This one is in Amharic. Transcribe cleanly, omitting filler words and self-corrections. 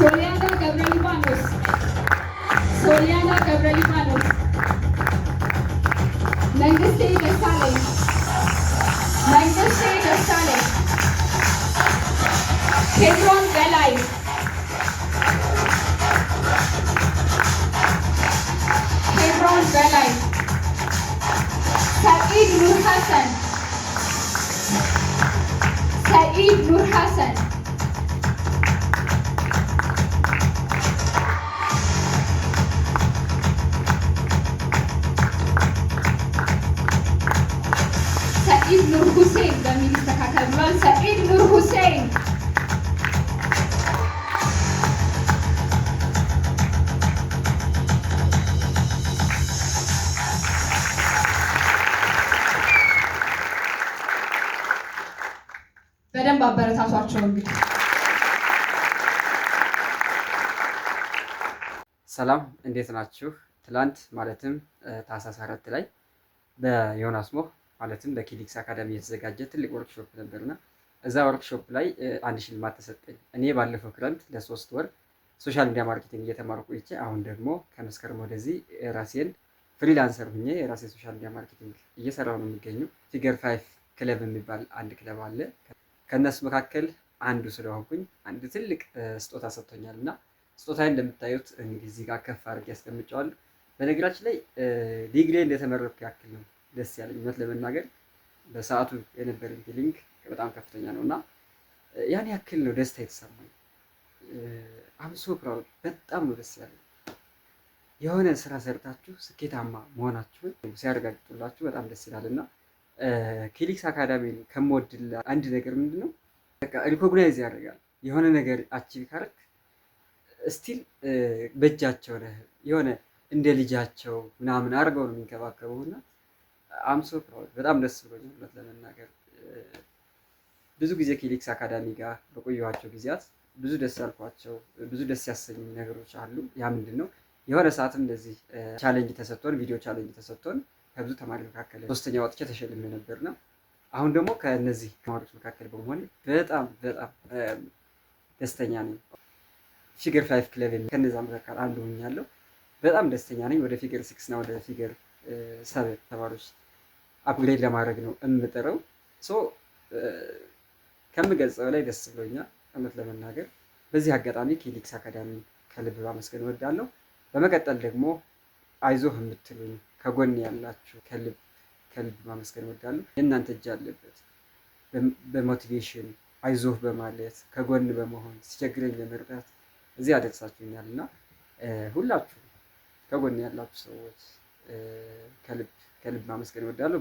Soliana Gabrielimanos. Soliana Gabrielimanos. Mengistu Desalegn. Mengistu Desalegn. Kebron Belay. Kebron Belay. Said Nur Hassan. Said Nur Hassan. Said Nur Hussein በሚል ይስተካከል ብሏል። Said Nur Hussein በደንብ አበረታቷቸው። እንግዲህ ሰላም እንዴት ናችሁ? ትላንት ማለትም ታህሳስ 4 ላይ በዮናስ ሞህ ማለትም በኪሊክስ አካዳሚ የተዘጋጀ ትልቅ ወርክሾፕ ነበርና እዛ ወርክሾፕ ላይ አንድ ሽልማት ተሰጠኝ። እኔ ባለፈው ክረምት ለ3 ወር ሶሻል ሚዲያ ማርኬቲንግ እየተማርኩ ቆይቼ አሁን ደግሞ ከመስከረም ወደዚህ ራሴን ፍሪላንሰር ሁኜ የራሴ ሶሻል ሚዲያ ማርኬቲንግ እየሰራሁ ነው የሚገኘው። ፊገር 5 ክለብ የሚባል አንድ ክለብ አለ። ከነሱ መካከል አንዱ ስለሆንኩኝ አንድ ትልቅ ስጦታ ሰጥቶኛል እና ስጦታዬን እንደምታዩት እንግዲህ እዚህ ጋር ከፍ አድርጌ ያስቀምጨዋለሁ። በነገራችን ላይ ዲግሪ እንደተመረኩ ያክል ነው ደስ ያለኝ። እውነት ለመናገር በሰዓቱ የነበረኝ ፊሊንግ በጣም ከፍተኛ ነው እና ያን ያክል ነው ደስታ የተሰማኝ። አምሶ ፕራውድ በጣም ነው ደስ ያለኝ። የሆነ ስራ ሰርታችሁ ስኬታማ መሆናችሁን ሲያረጋግጡላችሁ በጣም ደስ ይላል እና ኪሊክስ አካዳሚን ከምወድላ አንድ ነገር ምንድን ነው በቃ ሪኮግናይዝ ያደርጋል። የሆነ ነገር አቺቭ ካረክ ስቲል በእጃቸው ነህ፣ የሆነ እንደ ልጃቸው ምናምን አድርገው ነው የሚንከባከበው እና አምሶ ፕራውድ በጣም ደስ ብሎኛል። እውነት ለመናገር ብዙ ጊዜ ኪሊክስ አካዳሚ ጋር በቆየኋቸው ጊዜያት ብዙ ደስ ያልኳቸው ብዙ ደስ ያሰኙ ነገሮች አሉ። ያ ምንድን ነው የሆነ ሰዓትም እንደዚህ ቻሌንጅ ተሰጥቶን ቪዲዮ ቻሌንጅ ተሰጥቶን ከብዙ ተማሪዎች መካከል 3ኛ ወጥቼ ተሸልሜ ነበርና አሁን ደግሞ ከነዚህ ተማሪዎች መካከል በመሆኔ በጣም ደስተኛ ነኝ። ፊገር 5 ክለብ ከነዛ መካከል አንዱ ሆኛለሁ። በጣም ደስተኛ ነኝ። ወደ ፊገር 6 እና ወደ ፊገር 7 ተማሪዎች አፕግሬድ ለማድረግ ነው የምጥረው። ከምገልጸው ላይ ደስ ብሎኛል እውነት ለመናገር። በዚህ አጋጣሚ ኪሊክስ አካዳሚ ከልብ ማመስገን እወዳለሁ። በመቀጠል ደግሞ አይዞህ የምትሉኝ ከጎን ያላችሁ ከልብ ማመስገን እወዳለሁ። የእናንተ እጅ አለበት። በሞቲቬሽን አይዞህ በማለት ከጎን በመሆን ሲቸግረኝ ለመርዳት እዚህ አደርሳችሁኛል እና ሁላችሁ ከጎን ያላችሁ ሰዎች ከልብ ማመስገን እወዳለሁ።